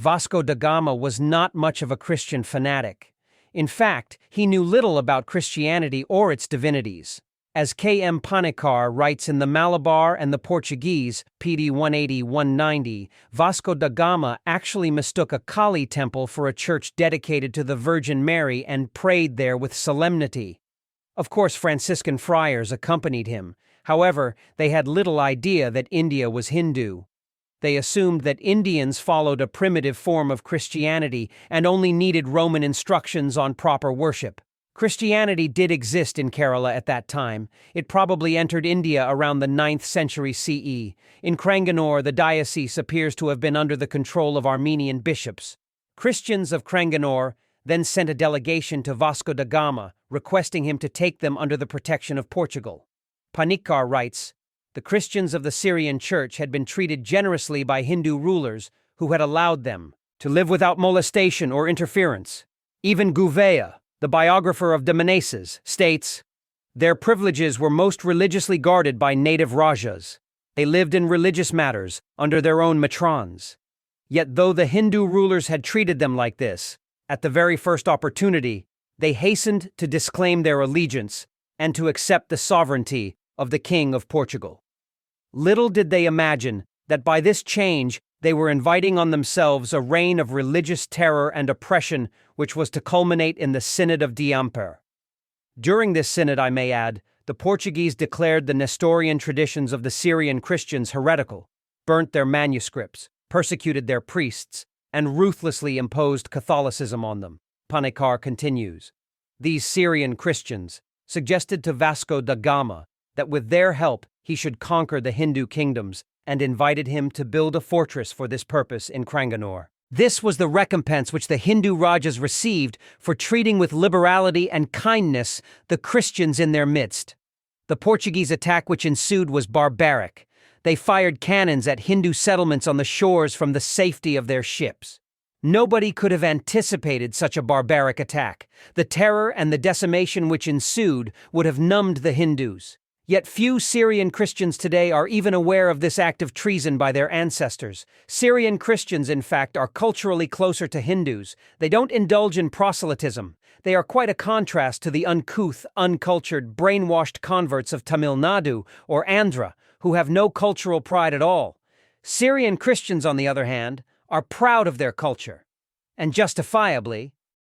Vasco da Gama was not much of a Christian fanatic. In fact, he knew little about Christianity or its divinities. As K.M. Panikkar writes in the Malabar and the Portuguese, PD 180-190, Vasco da Gama actually mistook a Kali temple for a church dedicated to the Virgin Mary and prayed there with solemnity. Of course, Franciscan friars accompanied him. However, they had little idea that India was Hindu. They assumed that Indians followed a primitive form of Christianity and only needed Roman instructions on proper worship. Christianity did exist in Kerala at that time. It probably entered India around the 9th century CE. In Cranganore, the diocese appears to have been under the control of Armenian bishops. Christians of Cranganore then sent a delegation to Vasco da Gama, requesting him to take them under the protection of Portugal. Panikkar writes, "The Christians of the Syrian Church had been treated generously by Hindu rulers who had allowed them to live without molestation or interference. Even Gouveia, the biographer of Menaces, states, their privileges were most religiously guarded by native rajas. They lived in religious matters under their own matrons. Yet though the Hindu rulers had treated them like this, at the very first opportunity, they hastened to disclaim their allegiance and to accept the sovereignty of the King of Portugal. Little did they imagine that by this change they were inviting on themselves a reign of religious terror and oppression which was to culminate in the Synod of Diamper. During this synod, I may add, the Portuguese declared the Nestorian traditions of the Syrian Christians heretical, burnt their manuscripts, persecuted their priests, and ruthlessly imposed Catholicism on them." Panikkar continues. These Syrian Christians suggested to Vasco da Gama that with their help he should conquer the Hindu kingdoms and invited him to build a fortress for this purpose in Cranganore. This was the recompense which the Hindu Rajas received for treating with liberality and kindness the Christians in their midst. The Portuguese attack which ensued was barbaric. They fired cannons at Hindu settlements on the shores from the safety of their ships. Nobody could have anticipated such a barbaric attack. The terror and the decimation which ensued would have numbed the Hindus. Yet few Syrian Christians today are even aware of this act of treason by their ancestors. Syrian Christians, in fact, are culturally closer to Hindus. They don't indulge in proselytism. They are quite a contrast to the uncouth, uncultured, brainwashed converts of Tamil Nadu or Andhra, who have no cultural pride at all. Syrian Christians, on the other hand, are proud of their culture, and justifiably.